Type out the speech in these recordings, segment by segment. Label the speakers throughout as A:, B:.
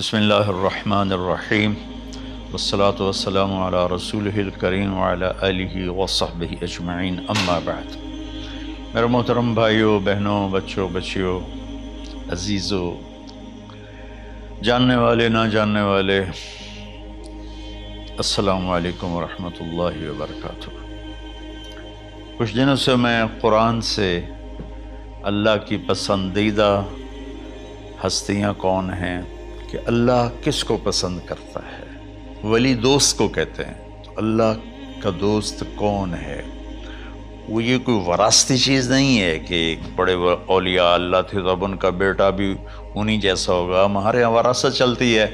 A: بسم اللہ الرحمن الرحیم والصلاة والسلام علی رسولہ الکریم وعلی آلہ وصحبہ اجمعین، اما بعد۔ میرے محترم بھائیوں، بہنوں، بچوں، بچیوں، عزیزوں، جاننے والے، نہ جاننے والے، السلام علیکم ورحمۃ اللہ وبرکاتہ۔ کچھ دنوں سے میں قرآن سے اللہ کی پسندیدہ ہستیاں کون ہیں، کہ اللہ کس کو پسند کرتا ہے، ولی دوست کو کہتے ہیں۔ تو اللہ کا دوست کون ہے؟ وہ یہ کوئی وراثتی چیز نہیں ہے کہ بڑے اولیاء اللہ تھے تو اب ان کا بیٹا بھی انہی جیسا ہوگا۔ ہمارے یہاں وراثت چلتی ہے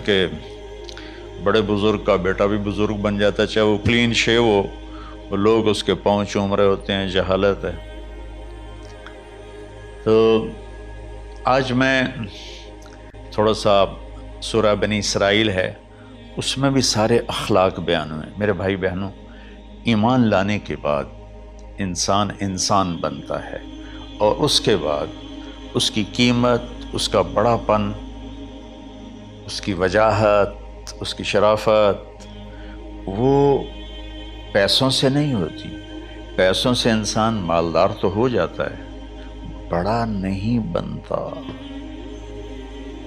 A: کہ بڑے بزرگ کا بیٹا بھی بزرگ بن جاتا ہے، چاہے وہ کلین شیو ہو، وہ لوگ اس کے پاؤں چوم رہے ہوتے ہیں، جہالت ہے۔ تو آج میں تھوڑا سا سورہ بنی اسرائیل ہے، اس میں بھی سارے اخلاق بیان ہوئے۔ میرے بھائی بہنوں، ایمان لانے کے بعد انسان بنتا ہے، اور اس کے بعد اس کی قیمت، اس کا بڑا پن، اس کی وجاہت، اس کی شرافت وہ پیسوں سے نہیں ہوتی۔ پیسوں سے انسان مالدار تو ہو جاتا ہے، بڑا نہیں بنتا،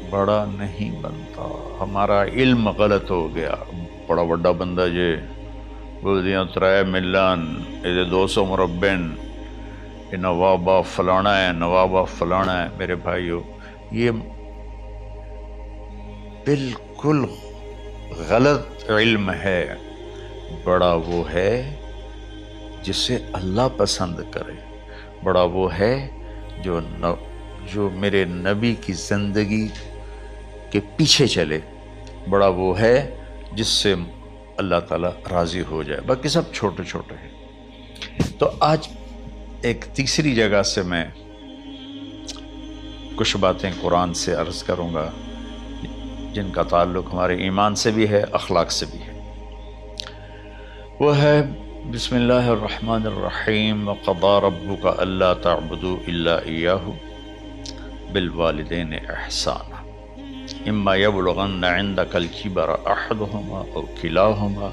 A: بڑا نہیں بنتا۔ ہمارا علم غلط ہو گیا۔ بڑا بڑا بندہ جے بول دیا 3 ملین، یہ 200 مربع، یہ نواب آف فلانا ہے، نواب آف فلانا ہے۔ میرے بھائیو، یہ بالکل غلط علم ہے۔ بڑا وہ ہے جسے اللہ پسند کرے، بڑا وہ ہے جو میرے نبی کی زندگی کے پیچھے چلے، بڑا وہ ہے جس سے اللہ تعالیٰ راضی ہو جائے۔ باقی سب چھوٹے چھوٹے ہیں۔ تو آج ایک تیسری جگہ سے میں کچھ باتیں قرآن سے عرض کروں گا، جن کا تعلق ہمارے ایمان سے بھی ہے، اخلاق سے بھی ہے۔ وہ ہے بسم اللہ الرحمن الرحیم، وَقَضَىٰ رَبُّكَ أَلَّا تَعْبُدُوا إِلَّا إِيَّاهُ بِالْوَالِدَيْنِ إِحْسَانًا إِمَّا يَبْلُغَنَّ عِندَكَ الْكِبَرَ أَحَدُهُمَا أَوْ كِلَاهُمَا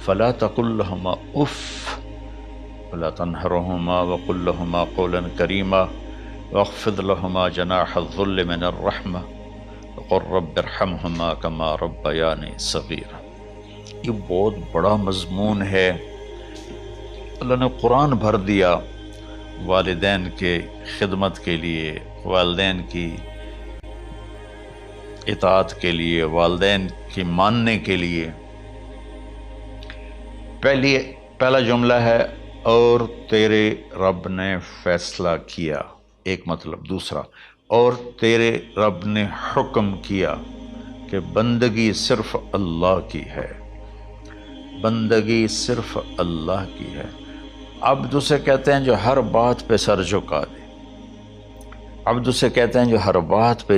A: فَلَا تَقُل لَّهُمَا أُفٍّ وَلَا تَنْهَرْهُمَا وَقُل لَّهُمَا قَوْلًا كَرِيمًا وَاخْفِضْ لَهُمَا جَنَاحَ الذُّلِّ مِنَ الرَّحْمَةِ وَقُل رَّبِّ ارْحَمْهُمَا كَمَا رَبَّيَانِي صَغِيرًا۔ یہ بہت بڑا مضمون ہے۔ اللہ نے قرآن بھر دیا والدین کے خدمت کے لیے، والدین کی اطاعت کے لیے، والدین کی ماننے کے لیے۔ پہلا جملہ ہے اور تیرے رب نے فیصلہ کیا، ایک مطلب۔ دوسرا، اور تیرے رب نے حکم کیا کہ بندگی صرف اللہ کی ہے، بندگی صرف اللہ کی ہے۔ عبد اسے کہتے ہیں جو ہر بات پہ سر جھکا دے، عبد اسے کہتے ہیں جو ہر بات پہ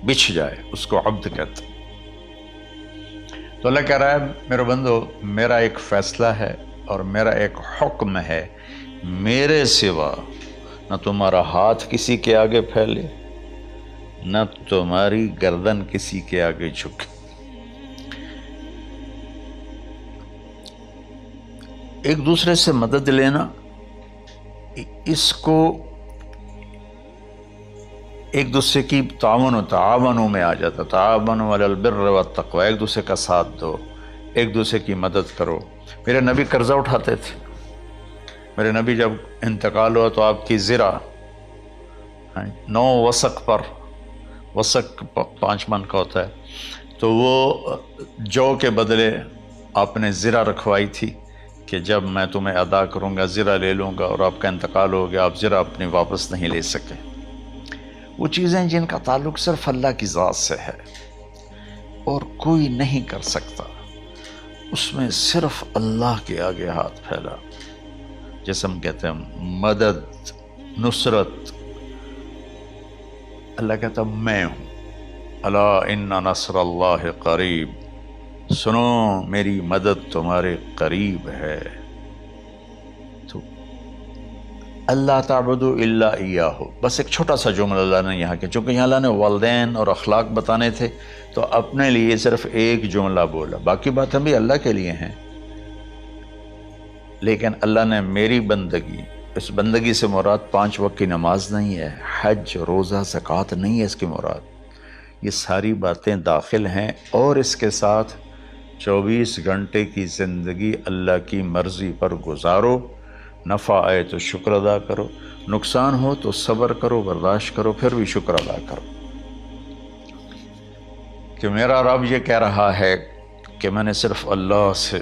A: بچھ جائے، اس کو عبد کہتے ہیں۔ تو اللہ کہہ رہا ہے میرے بندو، میرا ایک فیصلہ ہے اور میرا ایک حکم ہے، میرے سوا نہ تمہارا ہاتھ کسی کے آگے پھیلے، نہ تمہاری گردن کسی کے آگے جھکے۔ ایک دوسرے سے مدد لینا، اس کو ایک دوسرے کی تعاونوں میں آ جاتا۔ تعاونوا علی البر والتقوی، ایک دوسرے کا ساتھ دو، ایک دوسرے کی مدد کرو۔ میرے نبی قرضہ اٹھاتے تھے۔ میرے نبی جب انتقال ہوا تو آپ کی زرہ 9 وسق پر، وسق 5 من کا ہوتا ہے، تو وہ جو کے بدلے آپ نے زرہ رکھوائی تھی کہ جب میں تمہیں ادا کروں گا زرہ لے لوں گا، اور آپ کا انتقال ہو گیا، آپ زرہ اپنی واپس نہیں لے سکے۔ وہ چیزیں جن کا تعلق صرف اللہ کی ذات سے ہے اور کوئی نہیں کر سکتا، اس میں صرف اللہ کے آگے ہاتھ پھیلا۔ جیسے ہم کہتے ہیں مدد، نصرت، اللہ کہتا میں ہوں۔ الا ان نصر اللہ قریب، سنو میری مدد تمہارے قریب ہے۔ تو اللہ تعبدوا الا ایاہ، بس ایک چھوٹا سا جملہ اللہ نے یہاں کیا، چونکہ یہاں اللہ نے والدین اور اخلاق بتانے تھے تو اپنے لیے صرف ایک جملہ بولا، باقی باتیں بھی اللہ کے لیے ہیں، لیکن اللہ نے میری بندگی، اس بندگی سے مراد 5 وقت کی نماز نہیں ہے، حج، روزہ، زکوٰۃ نہیں ہے اس کی مراد، یہ ساری باتیں داخل ہیں، اور اس کے ساتھ 24 گھنٹے کی زندگی اللہ کی مرضی پر گزارو، نفع آئے تو شکر ادا کرو، نقصان ہو تو صبر کرو، برداشت کرو، پھر بھی شکر ادا کرو، کہ میرا رب یہ کہہ رہا ہے کہ میں نے صرف اللہ سے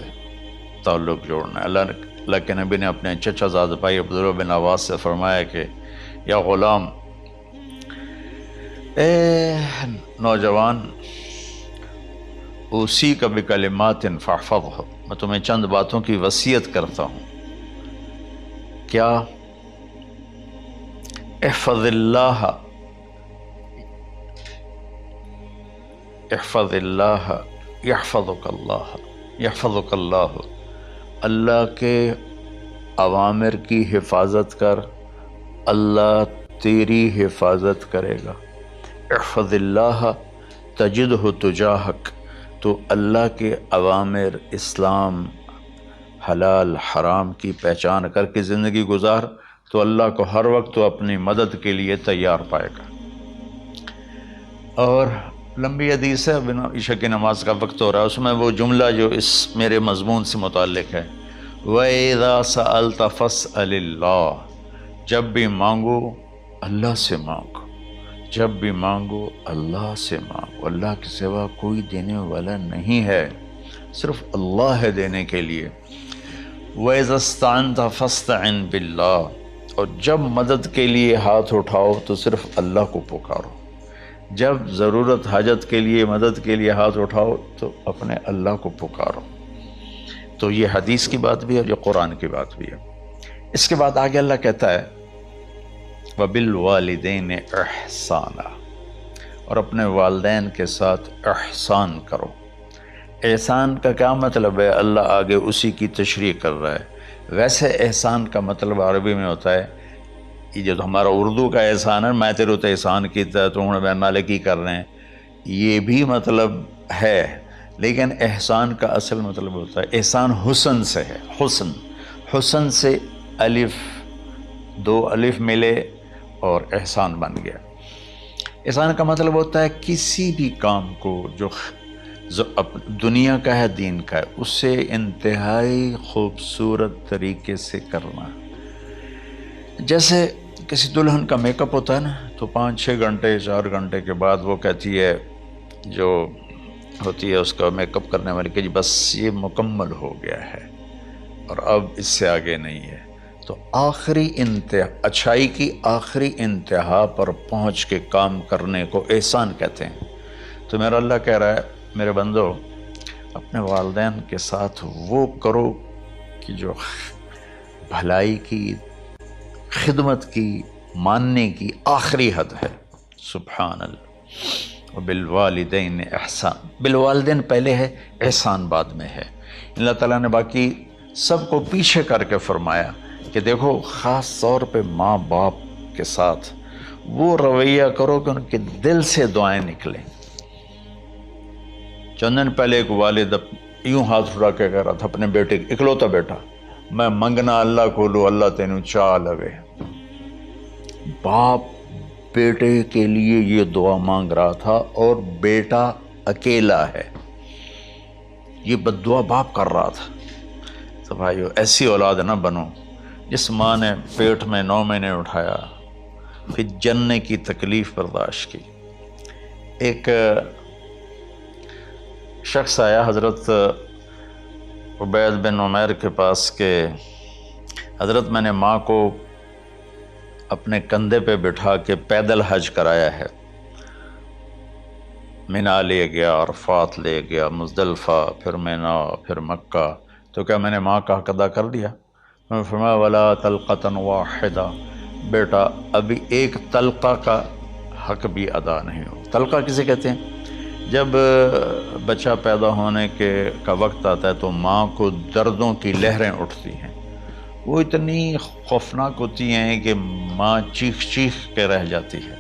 A: تعلق جوڑنا ہے۔ اللہ کے نبی نے اپنے چچا زاد بھائی عبداللہ بن عباس سے فرمایا کہ یا غلام، اے نوجوان، اسی کا بکلمات فاحفظہ، میں تمہیں چند باتوں کی وصیت کرتا ہوں، کیا؟ احفظ اللہ، احفظ اللہ یحفظک اللہ، یحفظک اللہ، اللہ کے اوامر کی حفاظت کر، اللہ تیری حفاظت کرے گا۔ احفظ اللہ تجدہ تجاہک، تو اللہ کے اوامر، اسلام، حلال حرام کی پہچان کر کے زندگی گزار تو اللہ کو ہر وقت تو اپنی مدد کے لیے تیار پائے گا۔ اور لمبی حدیث ہے، عشاء کی نماز کا وقت ہو رہا ہے، اس میں وہ جملہ جو اس میرے مضمون سے متعلق ہے، وَإِذَا سَأَلْتَ فَاسْأَلِ اللَّهِ، جب بھی مانگو اللہ سے مانگو، جب بھی مانگو اللہ سے مانگو، اللہ کے سوا کوئی دینے والا نہیں ہے، صرف اللہ ہے دینے کے لیے۔ وَإِذَا اسْتَعَنْتَ فَاسْتَعِنْ بِاللَّهِ، اور جب مدد کے لیے ہاتھ اٹھاؤ تو صرف اللہ کو پکارو، جب ضرورت حاجت کے لیے، مدد کے لیے ہاتھ اٹھاؤ تو اپنے اللہ کو پکارو۔ تو یہ حدیث کی بات بھی ہے، یہ قرآن کی بات بھی ہے۔ اس کے بعد آگے اللہ کہتا ہے وَبِالْوَالِدَيْنِ إِحْسَانًا، اور اپنے والدین کے ساتھ احسان کرو۔ احسان کا کیا مطلب ہے؟ اللہ آگے اسی کی تشریح کر رہا ہے۔ ویسے احسان کا مطلب عربی میں ہوتا ہے، یہ جو ہمارا اردو کا احسان ہے، میں تیرے تو احسان کیتا تو ہوں میں نالے کی کر رہے ہیں، یہ بھی مطلب ہے، لیکن احسان کا اصل مطلب ہوتا ہے، احسان حسن سے ہے، حسن، حسن سے الف، 2 الف ملے اور احسان بن گیا۔ احسان کا مطلب ہوتا ہے کسی بھی کام کو جو دنیا کا ہے، دین کا ہے، اس سے انتہائی خوبصورت طریقے سے کرنا۔ جیسے کسی دلہن کا میک اپ ہوتا ہے نا، تو 5-6 گھنٹے 4 گھنٹے کے بعد وہ کہتی ہے، جو ہوتی ہے اس کا میک اپ کرنے والی، کہ جی بس یہ مکمل ہو گیا ہے اور اب اس سے آگے نہیں ہے۔ تو آخری انتہا، اچھائی کی آخری انتہا پر پہنچ کے کام کرنے کو احسان کہتے ہیں۔ تو میرا اللہ کہہ رہا ہے میرے بندو، اپنے والدین کے ساتھ وہ کرو کہ جو بھلائی کی، خدمت کی، ماننے کی آخری حد ہے۔ سبحان اللہ۔ وبالوالدین احسان، بالوالدین پہلے ہے، احسان بعد میں ہے۔ اللہ تعالیٰ نے باقی سب کو پیچھے کر کے فرمایا کہ دیکھو خاص طور پہ ماں باپ کے ساتھ وہ رویہ کرو کہ ان کے دل سے دعائیں نکلیں۔ چند دن پہلے ایک والد یوں ہاتھ اٹھا کے کہہ رہا تھا اپنے بیٹے، اکلوتا بیٹا، میں منگنا اللہ کو لو، اللہ تینوں چاہ لوے۔ باپ بیٹے کے لیے یہ دعا مانگ رہا تھا اور بیٹا اکیلا ہے، یہ بد دعا باپ کر رہا تھا۔ تو بھائیو، ایسی اولاد نہ بنو جس ماں نے پیٹ میں 9 مہینے اٹھایا، پھر جننے کی تکلیف برداشت کی۔ ایک شخص آیا حضرت عبید بن عمیر کے پاس کہ حضرت میں نے ماں کو اپنے کندھے پہ بٹھا کے پیدل حج کرایا ہے، مینا لے گیا، عرفات لے گیا، مزدلفہ، پھر مینا، پھر مکہ، تو کیا میں نے ماں کا حق ادا کر دیا؟ میں نے فرمایا ولا تلقۃ واحدہ، بیٹا ابھی ایک تلقہ کا حق بھی ادا نہیں ہو۔ تلقہ کسے کہتے ہیں؟ جب بچہ پیدا ہونے کا وقت آتا ہے تو ماں کو دردوں کی لہریں اٹھتی ہیں، وہ اتنی خوفناک ہوتی ہیں کہ ماں چیخ چیخ کے رہ جاتی ہے،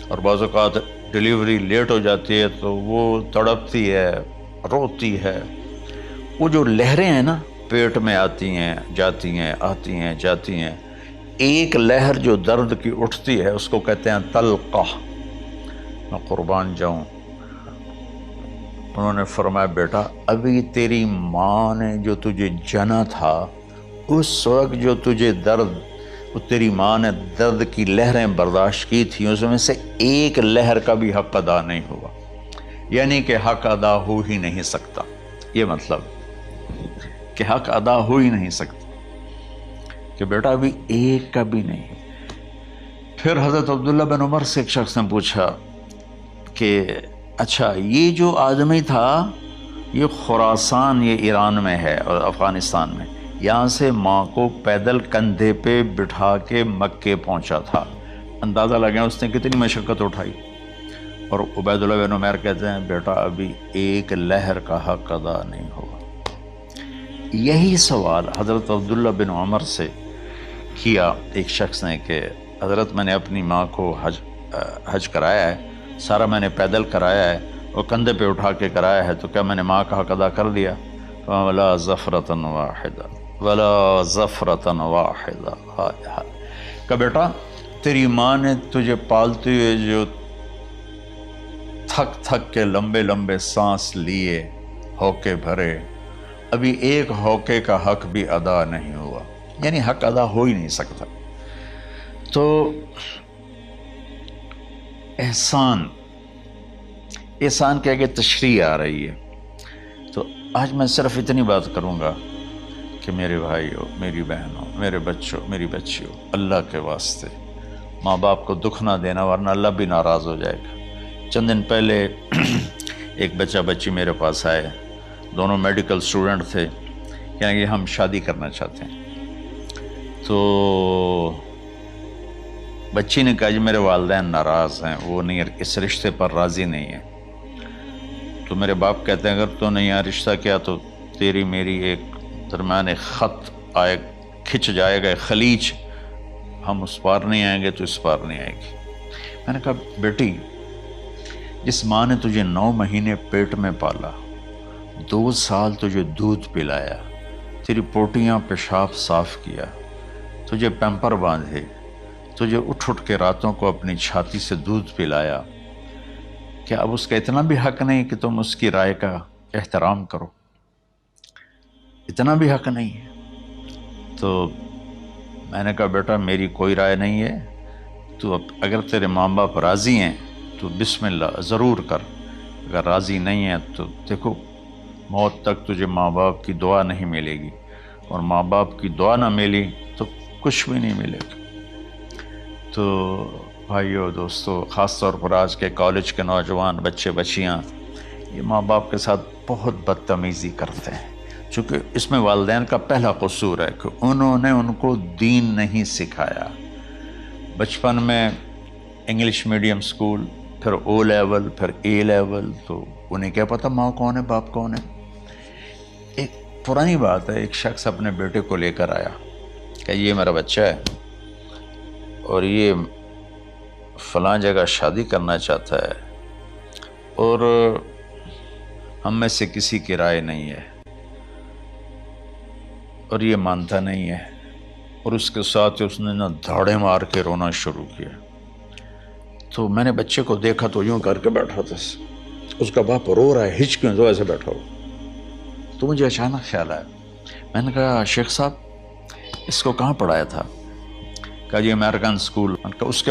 A: اور بعض اوقات ڈیلیوری لیٹ ہو جاتی ہے تو وہ تڑپتی ہے، روتی ہے۔ وہ جو لہریں ہیں نا پیٹ میں آتی ہیں جاتی ہیں، آتی ہیں جاتی ہیں، ایک لہر جو درد کی اٹھتی ہے اس کو کہتے ہیں طلقہ۔ میں قربان جاؤں، انہوں نے فرمایا بیٹا ابھی تیری ماں نے جو تجھے جنا تھا اس وقت جو تجھے درد، وہ تیری ماں نے درد کی لہریں برداشت کی تھیں، اس میں سے ایک لہر کا بھی حق ادا نہیں ہوا، یعنی کہ حق ادا ہو ہی نہیں سکتا۔ یہ مطلب کہ حق ادا ہو ہی نہیں سکتا، کہ بیٹا ابھی ایک کا بھی نہیں۔ پھر حضرت عبداللہ بن عمر سے ایک شخص نے پوچھا کہ اچھا یہ جو آدمی تھا یہ خراسان، یہ ایران میں ہے اور افغانستان میں، یہاں سے ماں کو پیدل کندھے پہ بٹھا کے مکے پہنچا تھا، اندازہ لگا اس نے کتنی مشقت اٹھائی۔ اور عبید اللہ بن عمیر کہتے ہیں بیٹا ابھی ایک لہر کا حق ادا نہیں ہوا۔ یہی سوال حضرت عبداللہ بن عمر سے کیا ایک شخص نے کہ حضرت میں نے اپنی ماں کو حج کرایا ہے، سارا میں نے پیدل کرایا ہے اور کندھے پہ اٹھا کے کرایا ہے، تو کیا میں نے ماں کا حق ادا کر دیا؟ وَلَا زَفْرَةً وَاحِدًا وَلَا زَفْرَةً وَاحِدًا۔ کہ بیٹا تیری ماں نے تجھے پالتے ہوئے جو تھک تھک کے لمبے لمبے سانس لیے، ہوکے بھرے، ابھی ایک ہوکے کا حق بھی ادا نہیں ہوا، یعنی حق ادا ہو ہی نہیں سکتا۔ تو احسان کے آگے تشریح آ رہی ہے۔ تو آج میں صرف اتنی بات کروں گا کہ میرے بھائیوں، میری بہنوں، میرے بچوں، میری بچیوں، اللہ کے واسطے ماں باپ کو دکھ نہ دینا ورنہ اللہ بھی ناراض ہو جائے گا۔ چند دن پہلے ایک بچہ بچی میرے پاس آئے، دونوں میڈیکل اسٹوڈنٹ تھے، کہ ہم شادی کرنا چاہتے ہیں۔ تو بچی نے کہا جی میرے والدین ناراض ہیں، وہ نہیں، اس رشتے پر راضی نہیں ہیں۔ تو میرے باپ کہتے ہیں اگر تو نہیں یہاں رشتہ کیا تو تیری میری ایک درمیان ایک خط آئے، کھچ جائے گا خلیج، ہم اس پار نہیں آئیں گے تو اس پار نہیں آئے گی۔ میں نے کہا بیٹی جس ماں نے تجھے 9 مہینے پیٹ میں پالا، 2 سال تجھے دودھ پلایا، تیری پوٹیاں پیشاب صاف کیا، تجھے پیمپر باندھے، تجھے اٹھ اٹھ کے راتوں کو اپنی چھاتی سے دودھ پلایا، کیا اب اس کا اتنا بھی حق نہیں کہ تم اس کی رائے کا احترام کرو؟ اتنا بھی حق نہیں ہے؟ تو میں نے کہا بیٹا میری کوئی رائے نہیں ہے، تو اگر تیرے ماں باپ راضی ہیں تو بسم اللہ ضرور کر، اگر راضی نہیں ہیں تو دیکھو موت تک تجھے ماں باپ کی دعا نہیں ملے گی، اور ماں باپ کی دعا نہ ملی تو کچھ بھی نہیں ملے گا۔ تو بھائیو دوستو، خاص طور پر آج کے کالج کے نوجوان بچے بچیاں یہ ماں باپ کے ساتھ بہت بدتمیزی کرتے ہیں، چونکہ اس میں والدین کا پہلا قصور ہے کہ انہوں نے ان کو دین نہیں سکھایا۔ بچپن میں انگلش میڈیم سکول، پھر او لیول، پھر اے لیول، تو انہیں کیا پتہ ماں کون ہے باپ کون ہے۔ ایک پرانی بات ہے، ایک شخص اپنے بیٹے کو لے کر آیا کہ یہ میرا بچہ ہے اور یہ فلاں جگہ شادی کرنا چاہتا ہے اور ہم میں سے کسی کی رائے نہیں ہے اور یہ مانتا نہیں ہے، اور اس کے ساتھ اس نے دھاڑے مار کے رونا شروع کیا۔ تو میں نے بچے کو دیکھا تو یوں کر کے بیٹھا تھا، اس کا باپ رو رہا ہے، ہچ کیوں تو ایسے بیٹھا ہو۔ تو مجھے اچانک خیال آیا، میں نے کہا شیخ صاحب اس کو کہاں پڑھایا تھا؟ کہا جی امریکن اسکول۔ اس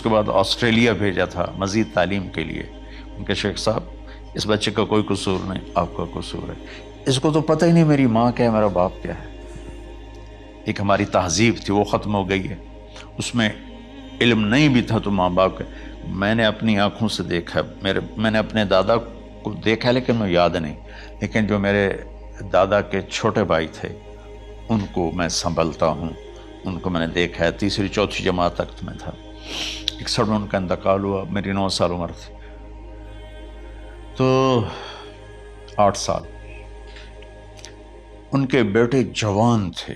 A: کے بعد آسٹریلیا بھیجا تھا مزید تعلیم کے لیے۔ ان کے شیخ صاحب اس بچے کا کوئی قصور نہیں، آپ کا قصور ہے، اس کو تو پتہ ہی نہیں میری ماں کیا ہے میرا باپ کیا ہے۔ ایک ہماری تہذیب تھی وہ ختم ہو گئی ہے، اس میں علم نہیں بھی تھا تو ماں باپ کا۔ میں نے اپنی آنکھوں سے دیکھا، میں نے اپنے دادا کو دیکھا لیکن میں یاد نہیں، لیکن جو میرے دادا کے چھوٹے بھائی تھے ان کو میں سنبھلتا ہوں، ان کو میں نے دیکھا ہے، 3ری 4تھی جماعت تک میں تھا۔ 61 میں ان کا انتقال ہوا، میری 9 سال عمر تھی، تو 8 سال۔ ان کے بیٹے جوان تھے،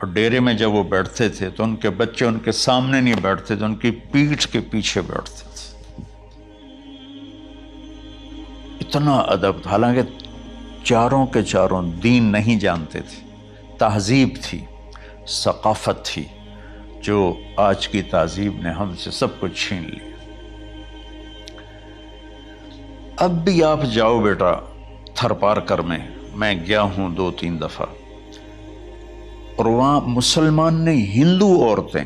A: اور ڈیرے میں جب وہ بیٹھتے تھے تو ان کے بچے ان کے سامنے نہیں بیٹھتے تھے، ان کی پیٹھ کے پیچھے بیٹھتے تھے۔ اتنا ادب تھا، حالانکہ چاروں کے چاروں دین نہیں جانتے تھے، تہذیب تھی، ثقافت تھی، جو آج کی تہذیب نے ہم سے سب کچھ چھین لی۔ اب بھی آپ جاؤ بیٹا تھر پارکر میں گیا ہوں 2-3 دفعہ، اور وہاں مسلمان نہیں، ہندو عورتیں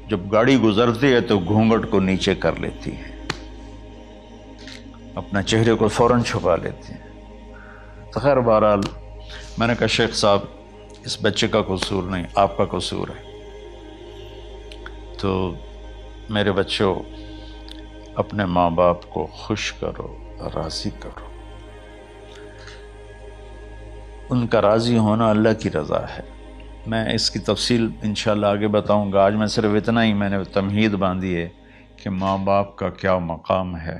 A: جب گاڑی گزرتی ہے تو گھونگھٹ کو نیچے کر لیتی ہیں، اپنا چہرے کو فوراً چھپا لیتی ہیں۔ تو خیر بہرحال میں نے کہا شیخ صاحب اس بچے کا قصور نہیں، آپ کا قصور ہے۔ تو میرے بچوں، اپنے ماں باپ کو خوش کرو، راضی کرو۔ ان کا راضی ہونا اللہ کی رضا ہے۔ میں اس کی تفصیل انشاءاللہ آگے بتاؤں گا، آج میں صرف اتنا ہی میں نے تمہید باندھی ہے کہ ماں باپ کا کیا مقام ہے،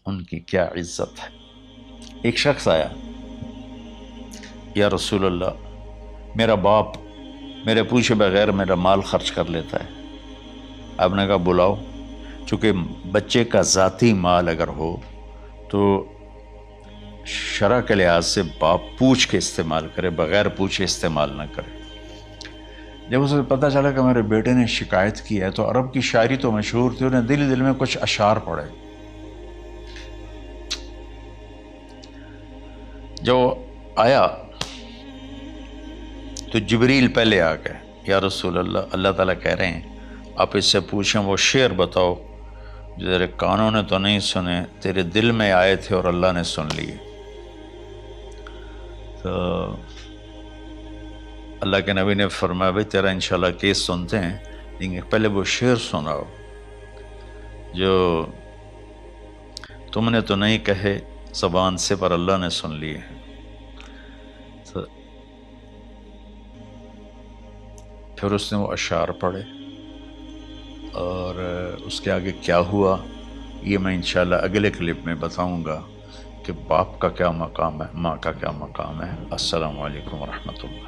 A: ان کی کیا عزت ہے۔ ایک شخص آیا، یا رسول اللہ میرا باپ میرے پوچھے بغیر میرا مال خرچ کر لیتا ہے۔ آپ نے کہا بلاؤ، چونکہ بچے کا ذاتی مال اگر ہو تو شرع کے لحاظ سے باپ پوچھ کے استعمال کرے، بغیر پوچھے استعمال نہ کرے۔ جب اسے پتہ چلا کہ میرے بیٹے نے شکایت کی ہے، تو عرب کی شاعری تو مشہور تھی، انہیں دل دل میں کچھ اشعار پڑھے۔ جو آیا تو جبریل پہلے آ گئے، یا رسول اللہ، اللہ تعالیٰ کہہ رہے ہیں آپ اس سے پوچھیں وہ شعر بتاؤ جو تیرے کانوں نے تو نہیں سنے، تیرے دل میں آئے تھے اور اللہ نے سن لیے۔ تو اللہ کے نبی نے فرمایا بھائی تیرا انشاءاللہ کیس سنتے ہیں، لیکن پہلے وہ شعر سناؤ جو تم نے تو نہیں کہے زبان سے پر اللہ نے سن لیے ہیں۔ تو پھر اس نے وہ اشعار پڑھے، اور اس کے آگے کیا ہوا یہ میں انشاءاللہ اگلے کلپ میں بتاؤں گا کہ باپ کا کیا مقام ہے، ماں کا کیا مقام ہے۔ السلام علیکم ورحمۃ اللہ۔